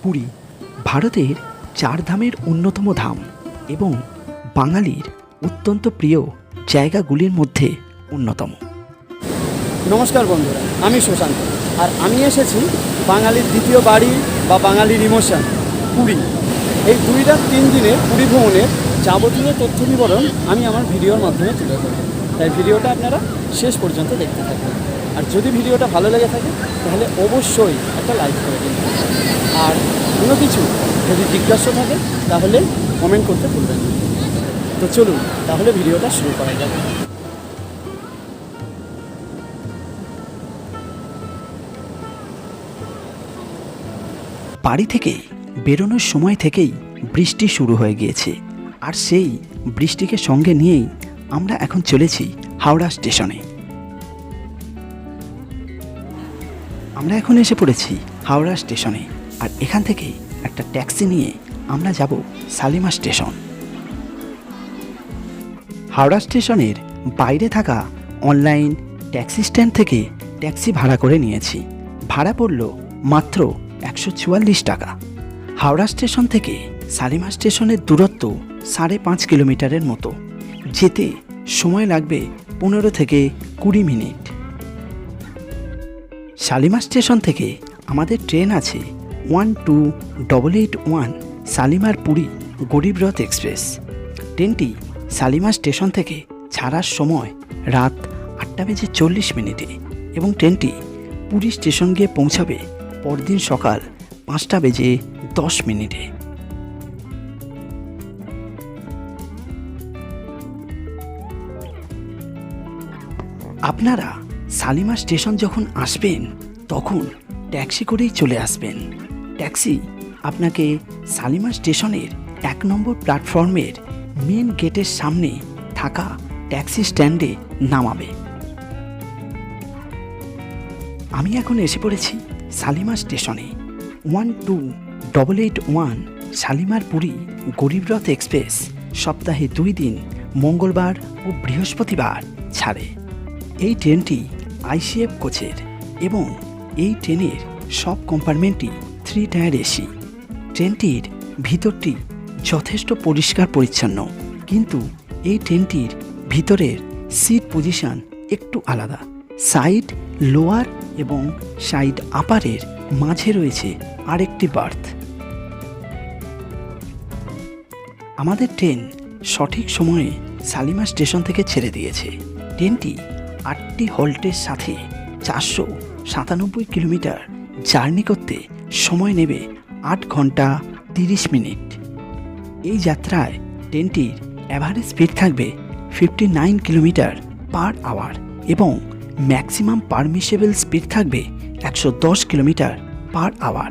পুরী ভারতের চার ধামের অন্যতম ধাম এবং বাঙালির অত্যন্ত প্রিয় জায়গাগুলির মধ্যে অন্যতম। নমস্কার বন্ধুরা, আমি সুশান্ত আর আমি এসেছি বাঙালির দ্বিতীয় বাড়ি বা বাঙালির ইমোশন পুরী। এই 2 রাত 3 দিনের পুরী ভ্রমণের যাবতীয় তথ্য বিবরণ আমি আমার ভিডিওর মাধ্যমে তুলে ধরব, তাই ভিডিওটা আপনারা শেষ পর্যন্ত দেখতে থাকবেন। আর যদি ভিডিওটা ভালো লেগে থাকে তাহলে অবশ্যই একটা লাইক করে দিন, আর কোনো কিছু যদি জিজ্ঞাসা থাকে তাহলে কমেন্ট করতে ভুলবেন না। তো চলুন তাহলে ভিডিওটা শুরু করা যাবে। বাড়ি থেকে বেরোনোর সময় থেকেই বৃষ্টি শুরু হয়ে গিয়েছে, আর সেই বৃষ্টিকে সঙ্গে নিয়েই আমরা এখন চলেছি হাওড়া স্টেশনে। আমরা এখন এসে পড়েছি হাওড়া স্টেশনে, আর এখান থেকে একটা ট্যাক্সি নিয়ে আমরা যাব শালিমার স্টেশন। হাওড়া স্টেশনের বাইরে থাকা অনলাইন ট্যাক্সি স্ট্যান্ড থেকে ট্যাক্সি ভাড়া করে নিয়েছি। ভাড়া পড়ল মাত্র 144 টাকা। হাওড়া স্টেশন থেকে শালিমার স্টেশনের দূরত্ব 5.5 কিলোমিটারের মতো। যেতে সময় লাগবে 15 থেকে 20 মিনিট। শালিমার স্টেশন থেকে আমাদের ট্রেন আছে 12881 শালিমার পুরী গরিবরথ এক্সপ্রেস। ট্রেনটি শালিমার স্টেশন থেকে ছাড়ার সময় রাত 8:40 এবং ট্রেনটি পুরী স্টেশন গিয়ে পৌঁছাবে পরদিন সকাল 5:10। আপনারা শালিমার স্টেশন যখন আসবেন তখন ট্যাক্সি করেই চলে আসবেন। ট্যাক্সি আপনাকে শালিমার স্টেশনের 1 নম্বর প্ল্যাটফর্মের মেন গেটের সামনে থাকা ট্যাক্সি স্ট্যান্ডে নামাবে। আমি এখন এসে পড়েছি শালিমার স্টেশনে। 12881 শালিমার পুরী গরিবরথ এক্সপ্রেস সপ্তাহে 2 দিন মঙ্গলবার ও বৃহস্পতিবার ছাড়ে। এই ট্রেনটি ICF কোচের এবং এই ট্রেনের সব কম্পার্টমেন্টই 3 টায়ার এসি। ট্রেনটির ভিতরটি যথেষ্ট পরিষ্কার পরিচ্ছন্ন, কিন্তু এই ট্রেনটির ভিতরের সিট পজিশন একটু আলাদা। সাইড লোয়ার এবং সাইড আপারের মাঝে রয়েছে আরেকটি বার্থ। আমাদের ট্রেন সঠিক সময়ে শালিমার স্টেশন থেকে ছেড়ে দিয়েছে। ট্রেনটি 8টি হল্টের সাথে 497 কিলোমিটার জার্নি করতে সময় নেবে 8 ঘন্টা 30 মিনিট। এই যাত্রায় ট্রেনটির অ্যাভারেজ স্পিড থাকবে 59 কিলোমিটার পার আওয়ার এবং ম্যাক্সিমাম পারমিসেবল স্পিড থাকবে 110 কিলোমিটার পার আওয়ার।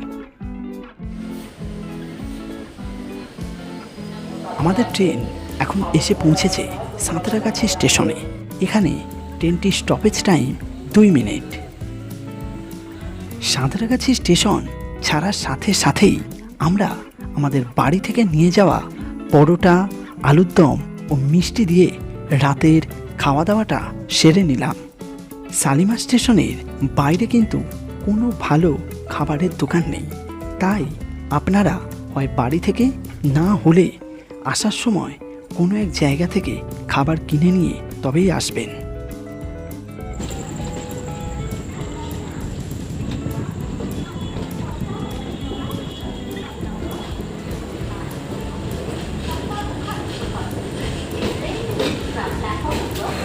আমাদের ট্রেন এখন এসে পৌঁছেছে সাঁতরাগাছি স্টেশনে। এখানে ট্রেনটির stoppage time 2 minute. Santragachi station ছাড়ার সাথে সাথেই আমরা আমাদের বাড়ি থেকে নিয়ে যাওয়া পরোটা, আলুর দম ও মিষ্টি দিয়ে রাতের খাওয়া দাওয়াটা সেরে নিলাম। শালিমার স্টেশনের বাইরে কিন্তু কোনো ভালো খাবারের দোকান নেই, তাই আপনারা হয় বাড়ি থেকে না হলে আসার সময় কোনো এক জায়গা থেকে খাবার কিনে নিয়ে তবেই আসবেন।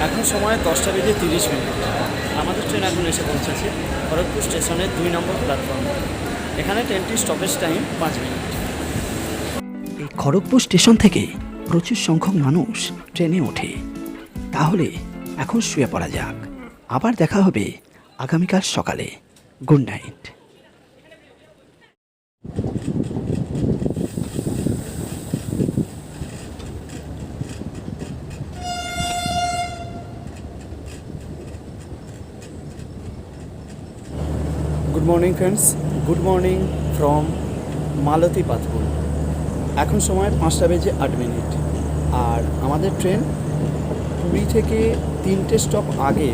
এখন সময় 10:30। আমাদের ট্রেন এখন এসে পৌঁছেছে খড়গপুর স্টেশনের 2 নম্বর প্ল্যাটফর্মে। এখানে ট্রেনটির স্টপেজ টাইম 5 মিনিট। এই খড়গপুর স্টেশন থেকে প্রচুর সংখ্যক মানুষ ট্রেনে ওঠে। তাহলে এখন শুয়ে পড়া যাক, আবার দেখা হবে আগামীকাল সকালে। Good night. Good morning friends, good morning from Malati Pathpur. এখন সময় 5:08 আর আমাদের ট্রেন পুরী থেকে 3টে স্টপ আগে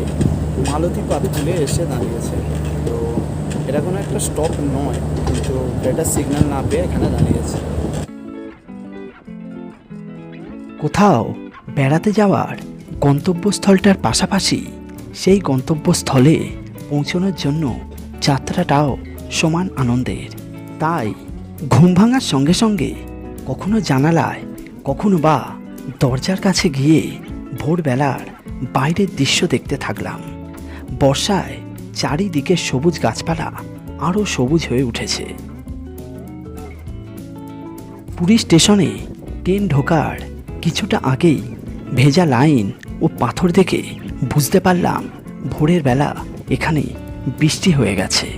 মালতী পাথপুরে এসে দাঁড়িয়েছে। তো এটা কোনো একটা স্টপ নয়, কিন্তু এটা সিগন্যাল না পেয়ে এখানে দাঁড়িয়েছে। কোথাও বেড়াতে যাওয়ার গন্তব্যস্থলটার পাশাপাশি সেই গন্তব্যস্থলে পৌঁছানোর জন্য যাত্রাটাও সমান আনন্দের। তাই ঘুম ভাঙার সঙ্গে সঙ্গে কখনো জানালায়, কখনো বা দরজার কাছে গিয়ে ভোরবেলার বাইরের দৃশ্য দেখতে থাকলাম। বর্ষায় চারিদিকে সবুজ গাছপালা আরও সবুজ হয়ে উঠেছে। পুরী স্টেশনে ট্রেন ঢোকার কিছুটা আগেই ভেজা লাইন ও পাথর দেখে বুঝতে পারলাম ভোরের বেলা এখানে বৃষ্টি হয়ে গেছে।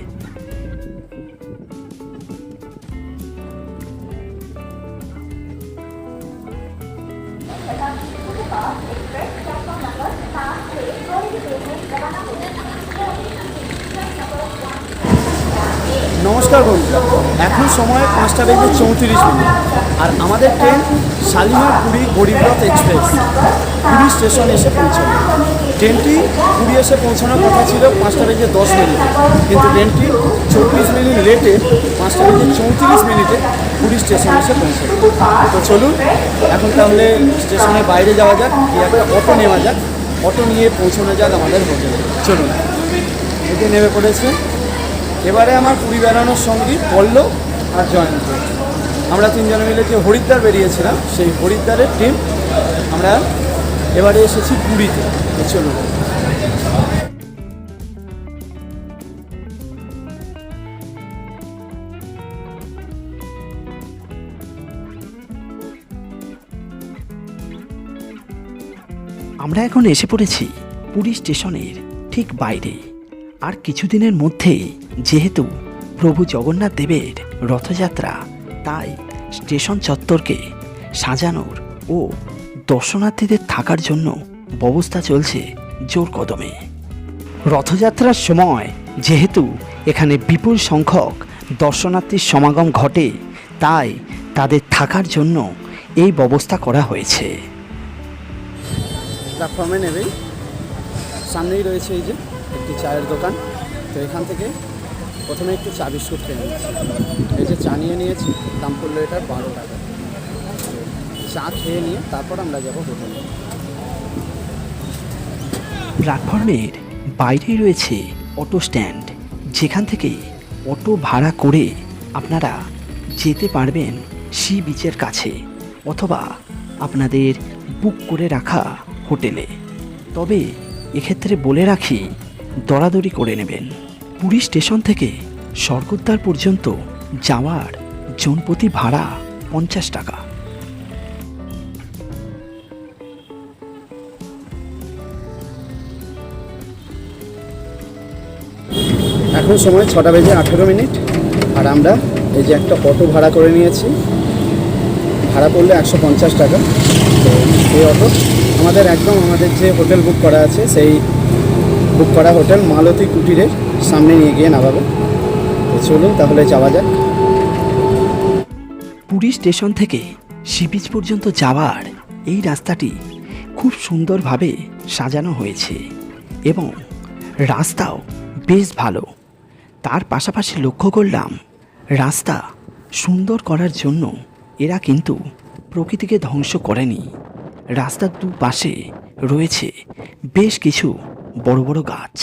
নমস্কার বন্ধুরা, এখন সময় 5:34, আর আমাদের ট্রেন শালিমার পুরী গরিবরথ এক্সপ্রেস পুরী স্টেশনে এসে পৌঁছাবে। ট্রেনটি পুরী এসে পৌঁছানোর কথা ছিল 5:10, কিন্তু ট্রেনটি 24 মিনিট লেটে 5:34 পুরী স্টেশনে এসে পৌঁছাবে। তো চলুন এখন তাহলে স্টেশনের বাইরে যাওয়া যাক, গিয়ে একটা অটো নেওয়া যাক, অটো নিয়ে পৌঁছানো যাক আমাদের হোটেলে। চলুন, এতে নেমে পড়েছে। এবারে আমার পুরী বেড়ানোর সঙ্গী পল্লব আর জয়ন্ত, আমরা তিনজনে মিলে যে হরিদ্বার বেরিয়েছিলাম সেই হরিদ্বারের টিম আমরা এবারে এসেছি পুরীতে। তো চলুন। আমরা এখন এসে পড়েছি পুরী স্টেশনের ঠিক বাইরে। আর কিছুদিনের মধ্যেই যেহেতু প্রভু জগন্নাথ দেবের রথযাত্রা, তাই স্টেশন চত্বরকে সাজানোর ও দর্শনার্থীদের থাকার জন্য ব্যবস্থা চলছে জোর কদমে। রথযাত্রার সময় যেহেতু এখানে বিপুল সংখ্যক দর্শনার্থীর সমাগম ঘটে, তাই তাদের থাকার জন্য এই ব্যবস্থা করা হয়েছে। প্ল্যাটফর্মে নেবেই সামনেই রয়েছে এই যে একটি চায়ের দোকান। তো এখান থেকে প্রথমে একটু চা বিস্কুট খেয়ে নিয়েছি। এই যে চা নিয়ে নিয়েছি, দাম পড়লো এটার 12 টাকা। চা খেয়ে নিয়ে তারপর আমরা যাবো হোটেলে। প্ল্যাটফর্মের বাইরেই রয়েছে অটো স্ট্যান্ড, যেখান থেকে অটো ভাড়া করে আপনারা যেতে পারবেন সি বিচের কাছে অথবা আপনাদের বুক করে রাখা হোটেলে। তবে এক্ষেত্রে বলে রাখি, দরাদরি করে নেবেন। পুরী স্টেশন থেকে স্বর্গদ্বার পর্যন্ত যাওয়ার জনপ্রতি ভাড়া 50 টাকা। এখন সময় 6:18, আর আমরা এই যে একটা অটো ভাড়া করে নিয়েছি। ভাড়া পড়লে 150 টাকা। তো এই অটো আমাদের একদম আমাদের যে হোটেল বুক করা আছে সেই বুক করা হোটেল মালতী কুটিরের সামনে নিয়ে গিয়ে নামাবো। তো চলুন তাহলে যাওয়া যাক। পুরী স্টেশন থেকে সি বিচ পর্যন্ত যাওয়ার এই রাস্তাটি খুব সুন্দরভাবে সাজানো হয়েছে এবং রাস্তাও বেশ ভালো। তার পাশাপাশি লক্ষ্য করলাম রাস্তা সুন্দর করার জন্য এরা কিন্তু প্রকৃতিকে ধ্বংস করেনি। রাস্তার দুপাশে রয়েছে বেশ কিছু বড় বড় গাছ।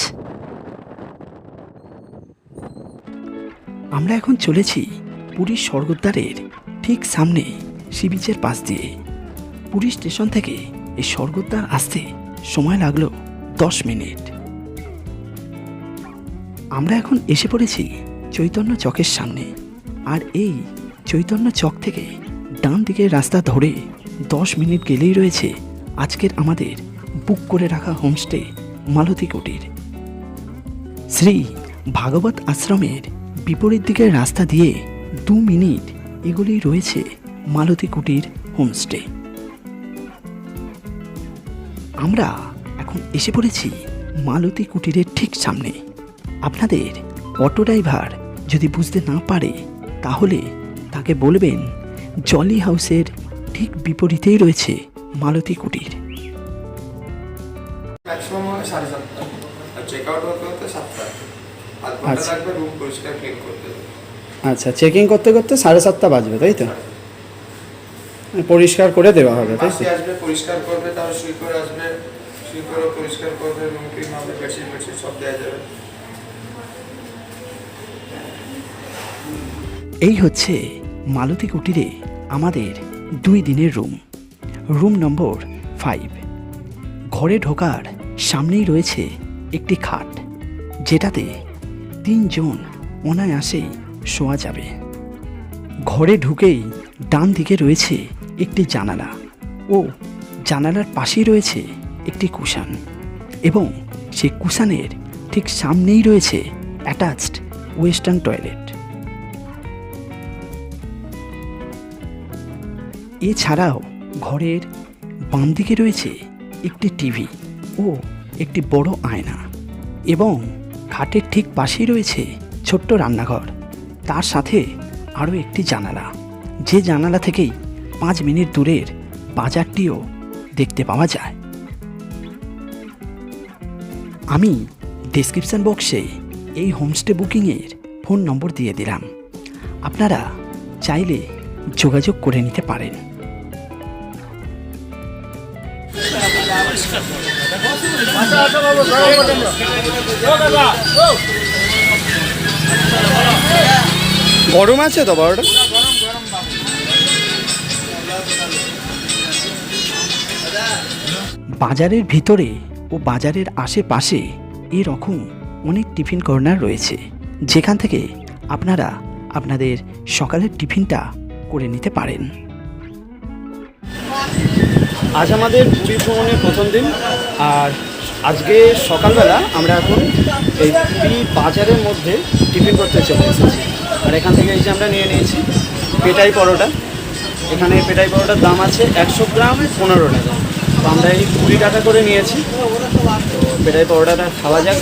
আমরা এখন চলেছি পুরীর স্বর্গদ্বারের ঠিক সামনে সি বিচের পাশ দিয়ে। পুরী স্টেশন থেকে এই স্বর্গদ্বার আসতে সময় লাগলো 10 মিনিট। আমরা এখন এসে পড়েছি চৈতন্য চকের সামনে, আর এই চৈতন্য চক থেকে ডান দিকের রাস্তা ধরে 10 মিনিট গেলেই রয়েছে আজকের আমাদের বুক করে রাখা হোমস্টে মালতী কুটির। শ্রী ভাগবত আশ্রমের বিপরীত দিকের রাস্তা দিয়ে 2 মিনিট এগুলি রয়েছে মালতী কুটির হোমস্টে। আমরা এখন এসে পড়েছি মালতী কুটিরের ঠিক সামনে। আপনাদের অটো ড্রাইভার যদি বুঝতে না পারে তাহলে তাকে বলবেন জলি হাউসের ঠিক বিপরীতেই রয়েছে মালতী কুটির। ম্যাক্সিমাম হয় 7:30, আর চেক আউট হতে হতে 7টা। আধ ঘন্টা আচ্ছা। লাগবে রুম পরিষ্কার ক্লিন করতে। আচ্ছা, চেকিং করতে করতে 7:30 বাজবে, তাই তো? পরিষ্কার করে দেওয়া হবে, তাই তো? মাসি আসবে, পরিষ্কার করবে, তার সুইপার আসবে, সুইপারও পরিষ্কার করবে, রুম ক্লিন হবে, বেডশিট বেডশিট সব দেওয়া যাবে। এই হচ্ছে মালতী কুটিরে আমাদের 2 দিনের রুম, রুম নম্বর 5। ঘরে ঢোকার সামনেই রয়েছে একটি খাট, যেটাতে 3 জন অনায়াসেই শোয়া যাবে। ঘরে ঢুকেই ডান দিকে রয়েছে একটি জানালা ও জানালার পাশেই রয়েছে একটি কুশান, এবং সেই কুশানের ঠিক সামনেই রয়েছে অ্যাটাচড ওয়েস্টার্ন টয়লেট। এছাড়াও ঘরের বাম দিকে রয়েছে একটি টিভি ও একটি বড় আয়না, এবং খাটের ঠিক পাশেই রয়েছে ছোট্ট রান্নাঘর, তার সাথে আরও একটি জানালা, যে জানালা থেকেই 5 মিনিট দূরের বাজারটিও দেখতে পাওয়া যায়। আমি ডেসক্রিপশন বক্সে এই হোমস্টে বুকিংয়ের ফোন নম্বর দিয়ে দিলাম, আপনারা চাইলে যোগাযোগ করে নিতে পারেন। গরম আছে তো বড়টা? বাজারের ভিতরে ও বাজারের আশেপাশে এরকম অনেক টিফিন কর্নার রয়েছে, যেখান থেকে আপনারা আপনাদের সকালের টিফিনটা করে নিতে পারেন। আজ আমাদের পুরী ভ্রমণের প্রথম দিন, আর আজকে সকালবেলা আমরা এখন এই পুরী বাজারের মধ্যে টিফিন করতে চলে এসেছি। আর এখান থেকে এই যে আমরা নিয়ে নিয়েছি পেটাই পরোটা। এখানে পেটাই পরোটার দাম আছে 100 গ্রাম 15 টাকা। তো আমরা এই 20 টাকা করে নিয়েছি। তো পেটাই পরোটাটা খাওয়া যাক।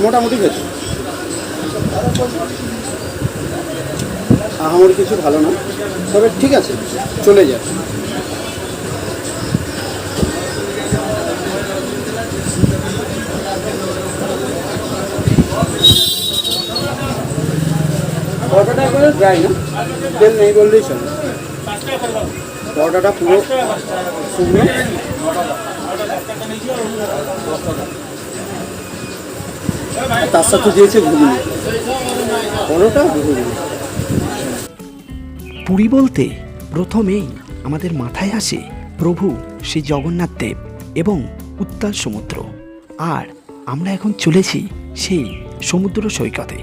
মোটামুটি খেতে আমার কিছু ভালো না, তবে ঠিক আছে, চলে যায়। পরোটাটা একবারে ড্রাই না, তেল নেই বললেই চলে। পরোটাটা পুরো শুকনো, তার সাথে দিয়েছে ঘুগনি, পরোটা ঘুগনি। পুরী বলতে প্রথমেই আমাদের মাথায় আসে প্রভু শ্রী জগন্নাথ দেব এবং উত্তাল সমুদ্র, আর আমরা এখন চলেছি সেই সমুদ্র সৈকতে।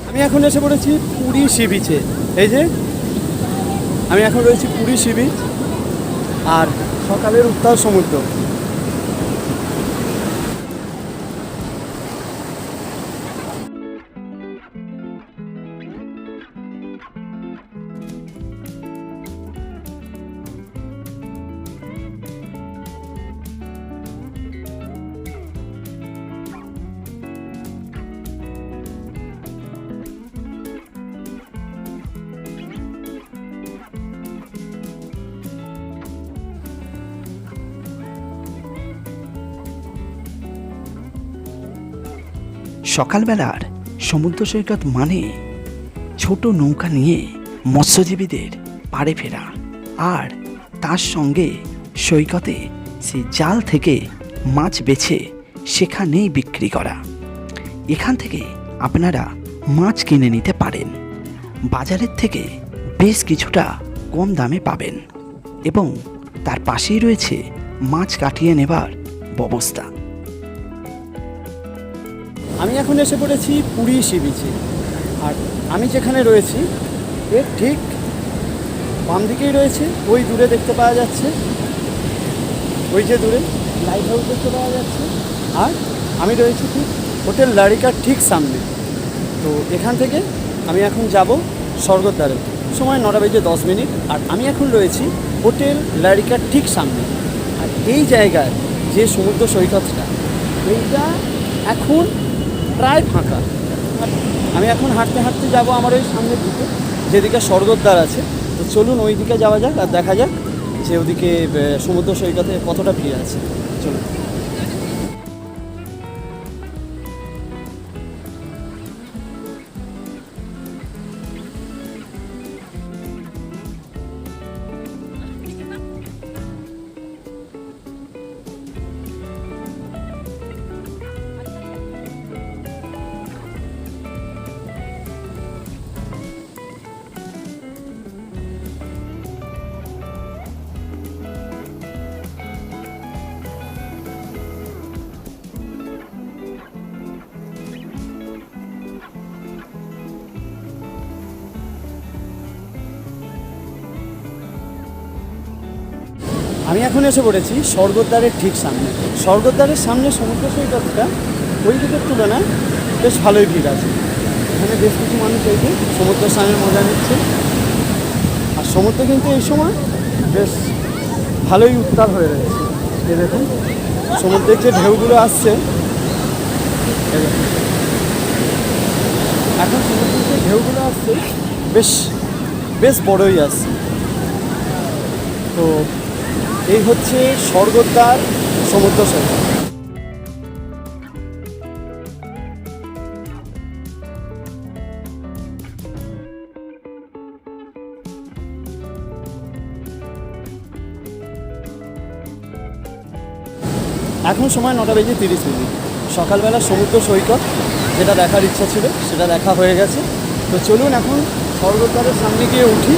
আমি এখন এসে পড়েছি পুরী সি বিচে। এই যে আমি এখন রয়েছি পুরী সি বিচ, আর সকালের উত্তাল সমুদ্র। সকালবেলার সমুদ্র সৈকত মানে ছোট নৌকা নিয়ে মৎস্যজীবীদের পাড়ে ফেরা, আর তার সঙ্গে সৈকতে সেই জাল থেকে মাছ বেছে সেখানেই বিক্রি করা। এখান থেকে আপনারা মাছ কিনে নিতে পারেন, বাজারের থেকে বেশ কিছুটা কম দামে পাবেন, এবং তার পাশেই রয়েছে মাছ কাটিয়ে নেবার ব্যবস্থা। আমি এখন এসে পড়েছি পুরী সি বিচে, আর আমি যেখানে রয়েছি এর ঠিক বাম দিকেই রয়েছে, ওই দূরে দেখতে পাওয়া যাচ্ছে, ওই যে দূরে লাইট হাউস দেখতে পাওয়া যাচ্ছে। আর আমি রয়েছি ঠিক হোটেল লারিকার ঠিক সামনে। তো এখান থেকে আমি এখন যাব স্বর্গদ্বারে। সময় 9:10। আর আমি এখন রয়েছি হোটেল লারিকার ঠিক সামনে। আর এই জায়গায় যে সমুদ্র সৈকতটা, এইটা এখন প্রায় ফাঁকা। আর আমি এখন হাঁটতে হাঁটতে যাব আমার ওই সামনের দিকে, যেদিকে স্বর্গদ্বার আছে। তো চলুন ওই দিকে যাওয়া যাক আর দেখা যাক যে ওদিকে সমুদ্র সৈকতে কতটা ভিড় আছে। চলুন। আমি এখন এসে পড়েছি স্বর্গদ্বারের ঠিক সামনে। স্বর্গদ্বারের সামনে সমুদ্র সৈকতটা ওই দিকের তুলনায় বেশ ভালোই ভিড় আছে। এখানে বেশ কিছু মানুষ এই যে সমুদ্র স্নানের মজা নিচ্ছে। আর সমুদ্র কিন্তু এই সময় বেশ ভালোই উত্তাল হয়ে রয়েছে। এই দেখুন সমুদ্রের যে ঢেউগুলো আসছে, এই দেখুন। এখন সমুদ্রের যে ঢেউগুলো আসছে বেশ বেশ বড়ই আসছে। তো এই হচ্ছে স্বর্গদ্বার সমুদ্র সৈকত। এখন সময় 9:30। সকালবেলা সমুদ্র সৈকত যেটা দেখার ইচ্ছা ছিল সেটা দেখা হয়ে গেছে। তো চলুন এখন স্বর্গদ্বারের সামনে গিয়ে উঠে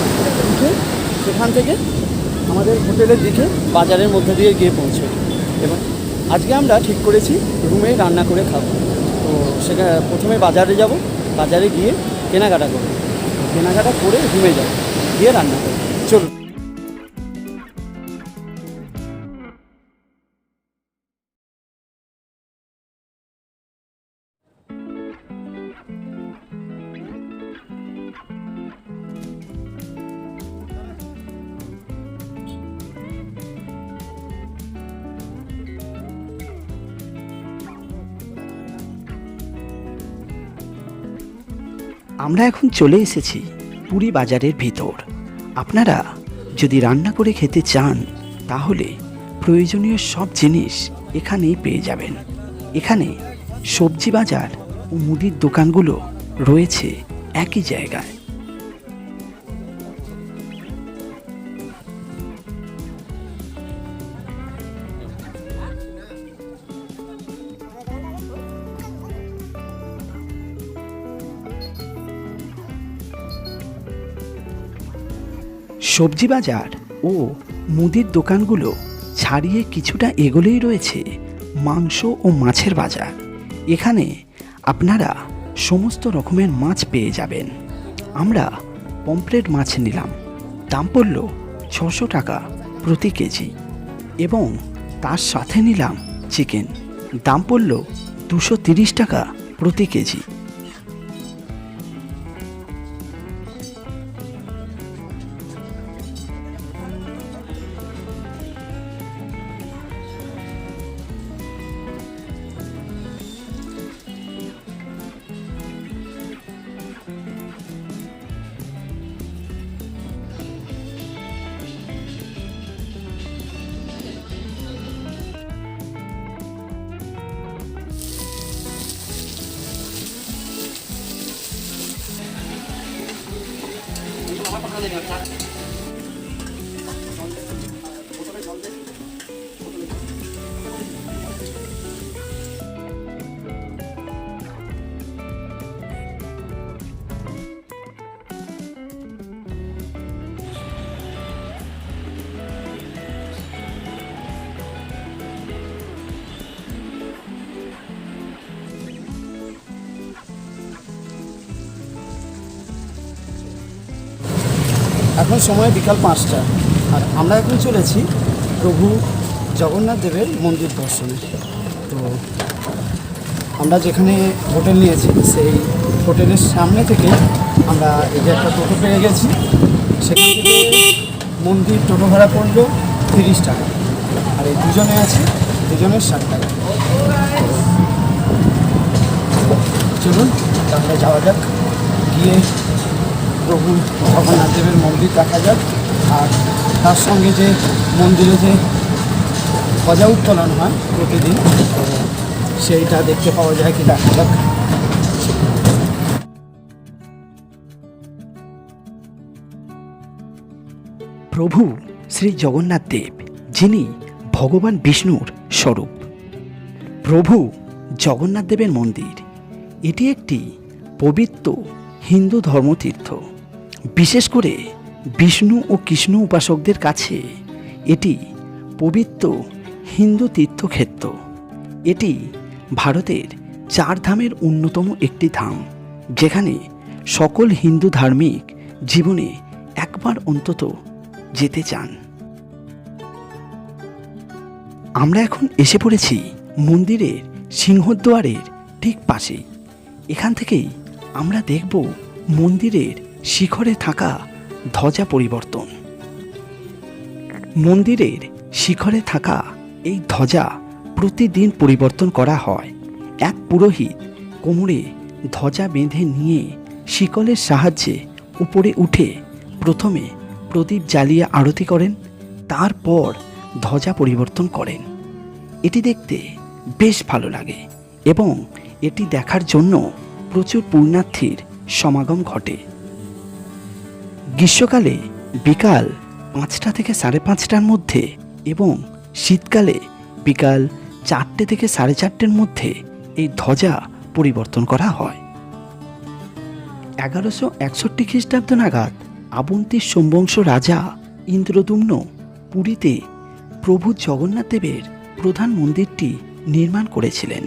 সেখান থেকে আমাদের হোটেলের দিকে বাজারের মধ্যে দিয়ে গিয়ে পৌঁছই। এবং আজকে আমরা ঠিক করেছি রুমেই রান্না করে খাবো। তো সেখানে প্রথমে বাজারে যাব, বাজারে গিয়ে কেনাকাটা করব, কেনাকাটা করে রুমে যাব, গিয়ে রান্না করব। চলুন। আমরা এখন চলে এসেছি পুরী বাজারের ভিতর। আপনারা যদি রান্না করে খেতে চান তাহলে প্রয়োজনীয় সব জিনিস এখানেই পেয়ে যাবেন। এখানে সবজি বাজার ও মুদির দোকানগুলো রয়েছে একই জায়গায়। সবজি বাজার ও মুদির দোকানগুলো ছাড়িয়ে কিছুটা এগোলেই রয়েছে মাংস ও মাছের বাজার। এখানে আপনারা সমস্ত রকমের মাছ পেয়ে যাবেন। আমরা পমফ্রেট মাছ নিলাম, দাম পড়ল 600 টাকা প্রতি কেজি। এবং তার সাথে নিলাম চিকেন, দাম পড়ল 230 টাকা প্রতি কেজি। এখন সময় বিকাল 5টা। আর আমরা এখন চলেছি প্রভু জগন্নাথ দেবের মন্দির দর্শনে। তো আমরা যেখানে হোটেল নিয়েছি সেই হোটেলের সামনে থেকে আমরা এই যে একটা টোটো পেয়ে গেছি, সেখান থেকে মন্দির টোটো ভাড়া পড়লো 30 টাকা, আর এই দুজনে আছে, দুজনের 60 টাকা। চলুন তাহলে যাওয়া যাক, গিয়ে প্রভু জগন্নাথ দেবের মন্দির দেখা যাক, আর তার সঙ্গে যে মন্দিরে যে ধ্বজা উত্তোলন হয় প্রতিদিন, তো সেইটা দেখতে পাওয়া যায় কি দেখা যাক। প্রভু শ্রী জগন্নাথ দেব, যিনি ভগবান বিষ্ণুর স্বরূপ। প্রভু জগন্নাথ দেবের মন্দির এটি একটি পবিত্র হিন্দু ধর্মতীর্থ। বিশেষ করে বিষ্ণু ও কৃষ্ণ উপাসকদের কাছে এটি পবিত্র হিন্দু তীর্থক্ষেত্র। এটি ভারতের 4 ধামের অন্যতম একটি ধাম, যেখানে সকল হিন্দু ধার্মিক জীবনে একবার অন্তত যেতে চান। আমরা এখন এসে পড়েছি মন্দিরের সিংহদ্বারের ঠিক পাশেই। এখান থেকেই আমরা দেখব মন্দিরের শিখরে থাকা ধ্বজা পরিবর্তন। মন্দিরের শিখরে থাকা এই ধ্বজা প্রতিদিন পরিবর্তন করা হয়। এক পুরোহিত কোমরে ধ্বজা বেঁধে নিয়ে শিকলের সাহায্যে উপরে উঠে প্রথমে প্রদীপ জ্বালিয়ে আরতি করেন, তারপর ধ্বজা পরিবর্তন করেন। এটি দেখতে বেশ ভালো লাগে এবং এটি দেখার জন্য প্রচুর পুণ্যার্থীর সমাগম ঘটে। গ্রীষ্মকালে বিকাল 5টা থেকে 5:30টার মধ্যে এবং শীতকালে বিকাল 4টে থেকে 4:30টার মধ্যে এই ধ্বজা পরিবর্তন করা হয়। 1161 খ্রিস্টাব্দ নাগাদ আবন্তীর সোমবংশ রাজা ইন্দ্রদুম্ন পুরীতে প্রভু জগন্নাথ দেবের প্রধান মন্দিরটি নির্মাণ করেছিলেন।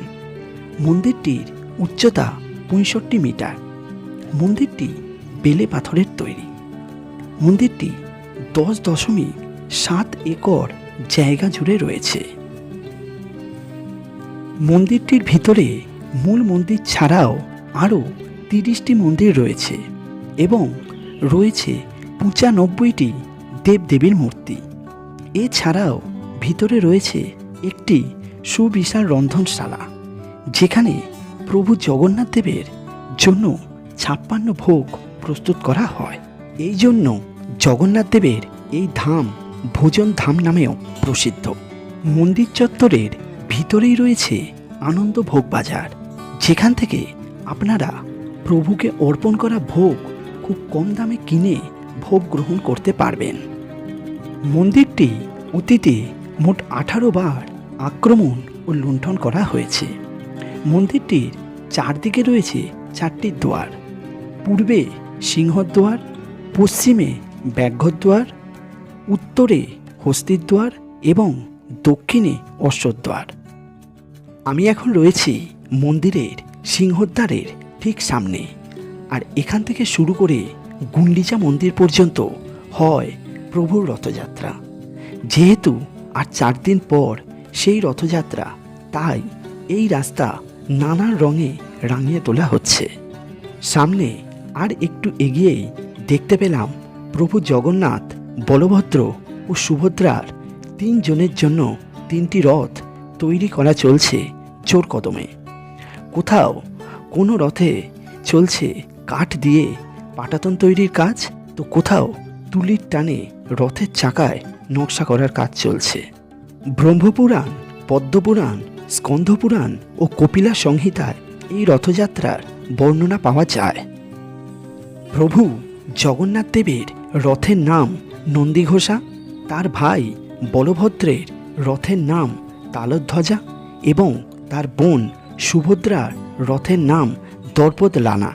মন্দিরটির উচ্চতা 65 মিটার। মন্দিরটি বেলে পাথরের তৈরি। মন্দিরটি 10.7 একর জায়গা জুড়ে রয়েছে। মন্দিরটির ভিতরে মূল মন্দির ছাড়াও আরও 30টি মন্দির রয়েছে এবং রয়েছে 95টি দেবদেবীর মূর্তি। এছাড়াও ভিতরে রয়েছে একটি সুবিশাল রন্ধনশালা, যেখানে প্রভু জগন্নাথ দেবের জন্য 56 ভোগ প্রস্তুত করা হয়। এই জন্য জগন্নাথ দেবের এই ধাম ভোজন ধাম নামেও প্রসিদ্ধ। মন্দির চত্বরের ভিতরেই রয়েছে আনন্দ ভোগ বাজার, যেখান থেকে আপনারা প্রভুকে অর্পণ করা ভোগ খুব কম দামে কিনে ভোগ গ্রহণ করতে পারবেন। মন্দিরটি অতীতে মোট 18 বার আক্রমণ ও লুণ্ঠন করা হয়েছে। মন্দিরটির চারদিকে রয়েছে 4টি দ্বার। পূর্বে সিংহদ্বার, পশ্চিমে ব্যাঘ্রদ্বার, উত্তরে হস্তিদ্বার এবং দক্ষিণে অশ্বদ্বার। আমি এখন রয়েছি মন্দিরের সিংহদ্বারের ঠিক সামনে, আর এখান থেকে শুরু করে গুন্ডিচা মন্দির পর্যন্ত হয় প্রভুর রথযাত্রা। যেহেতু আর 4 দিন পর সেই রথযাত্রা, তাই এই রাস্তা নানান রঙে রাঙিয়ে তোলা হচ্ছে। সামনে আর একটু এগিয়েই দেখতে পেলাম প্রভু জগন্নাথ, বলভদ্র ও সুভদ্রার 3 জনের জন্য 3টি রথ তৈরি করা চলছে জোর কদমে। কোথাও কোনো রথে চলছে কাঠ দিয়ে পাটাতন তৈরির কাজ, তো কোথাও তুলির টানে রথের চাকায় নকশা করার কাজ চলছে। ব্রহ্মপুরাণ, পদ্মপুরাণ, স্কন্ধপুরাণ ও কপিলা সংহিতায় এই রথযাত্রার বর্ণনা পাওয়া যায়। প্রভু জগন্নাথ দেবের রথের নাম নন্দীঘোষা, তার ভাই বলভদ্রের রথের নাম তালধ্বজা এবং তার বোন সুভদ্রার রথের নাম দর্পদলানা।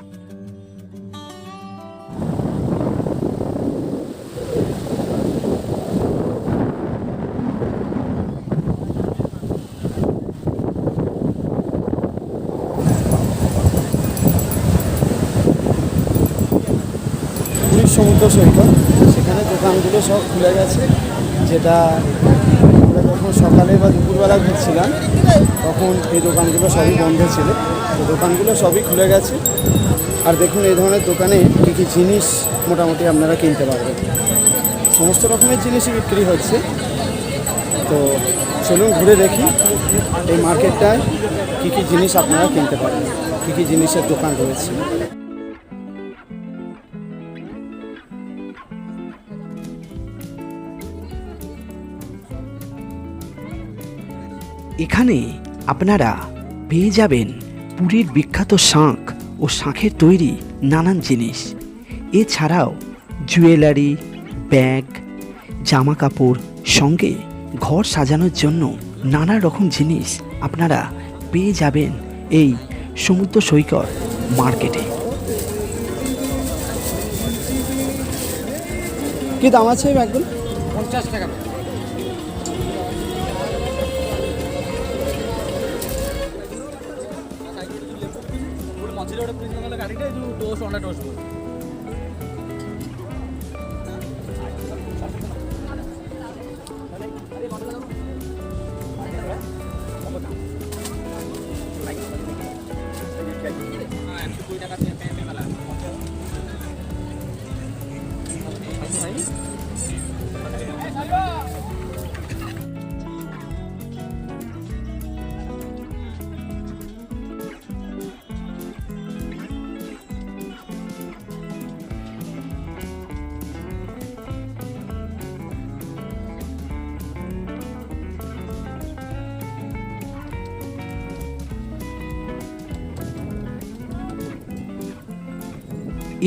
সমুদ্র সৈকত, সেখানে দোকানগুলো সব খুলে গেছে, যেটা আমরা যখন সকালে বা দুপুরবেলা ঘুরছিলাম তখন এই দোকানগুলো সবই বন্ধ ছিল, তো দোকানগুলো সবই খুলে গেছে। আর দেখুন এই ধরনের দোকানে কী কী জিনিস মোটামুটি আপনারা কিনতে পারবেন, সমস্ত রকমের জিনিসই বিক্রি হচ্ছে। তো চলুন ঘুরে দেখি এই মার্কেটটায় কী কী জিনিস আপনারা কিনতে পারেন, কী কী জিনিসের দোকান রয়েছে। এখানে আপনারা পেয়ে যাবেন পুরীর বিখ্যাত শাঁখ ও শাঁখের তৈরি নানান জিনিস। এছাড়াও জুয়েলারি, ব্যাগ, জামা কাপড়, সঙ্গে ঘর সাজানোর জন্য নানা রকম জিনিস আপনারা পেয়ে যাবেন এই সমুদ্র সৈকত মার্কেটে। কী দাম আছে এই ব্যাগগুলো? 50 টাকা।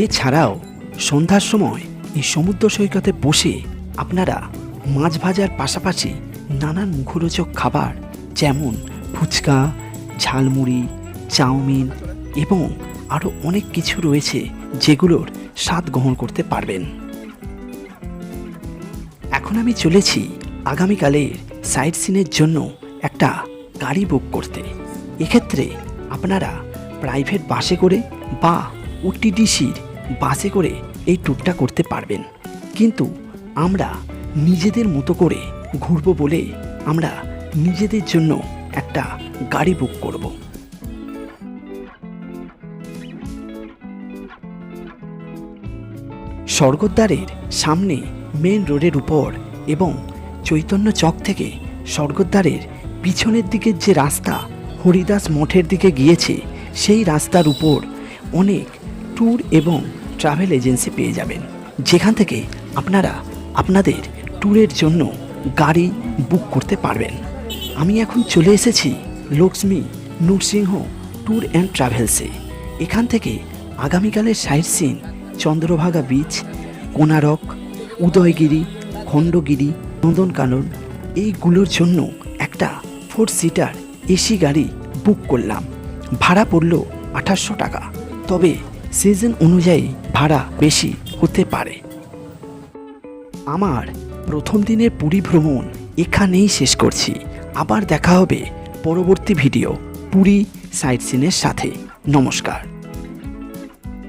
এছাড়াও সন্ধ্যার সময় এই সমুদ্র সৈকতে বসে আপনারা মাছ ভাজার পাশাপাশি নানান মুখরোচক খাবার যেমন ফুচকা, ঝালমুড়ি, চাউমিন এবং আরও অনেক কিছু রয়েছে যেগুলোর স্বাদ গ্রহণ করতে পারবেন। এখন আমি চলেছি আগামীকালের সাইট সিনের জন্য একটা গাড়ি বুক করতে। এক্ষেত্রে আপনারা প্রাইভেট বাসে করে বা ওটিডিসির বাসে করে এই ট্যুরটা করতে পারবেন, কিন্তু আমরা নিজেদের মতো করে ঘুরবো বলে আমরা নিজেদের জন্য একটা গাড়ি বুক করব। স্বর্গদ্বারের সামনে মেন রোডের উপর এবং চৈতন্য চক থেকে স্বর্গদ্বারের পিছনের দিকের যে রাস্তা হরিদাস মঠের দিকে গিয়েছে, সেই রাস্তার উপর অনেক ট্যুর এবং ট্রাভেল এজেন্সি পেয়ে যাবেন, যেখান থেকে আপনারা আপনাদের ট্যুরের জন্য গাড়ি বুক করতে পারবেন। আমি এখন চলে এসেছি লক্ষ্মী নৃসিংহ ট্যুর অ্যান্ড ট্রাভেলসে। এখান থেকে আগামীকালের sight seen Chandrabhaga beach, Konark, Udayagiri, Khandagiri, Nandankanan এইগুলোর জন্য একটা 4 সিটার এসি গাড়ি বুক করলাম। ভাড়া পড়ল 2800 টাকা, তবে সিজন অনুযায়ী ভাড়া বেশি হতে পারে। আমার প্রথম দিনের পুরী ভ্রমণ এখানেই শেষ করছি। আবার দেখা হবে পরবর্তী ভিডিও পুরী সাইট সিনের সাথে। নমস্কার।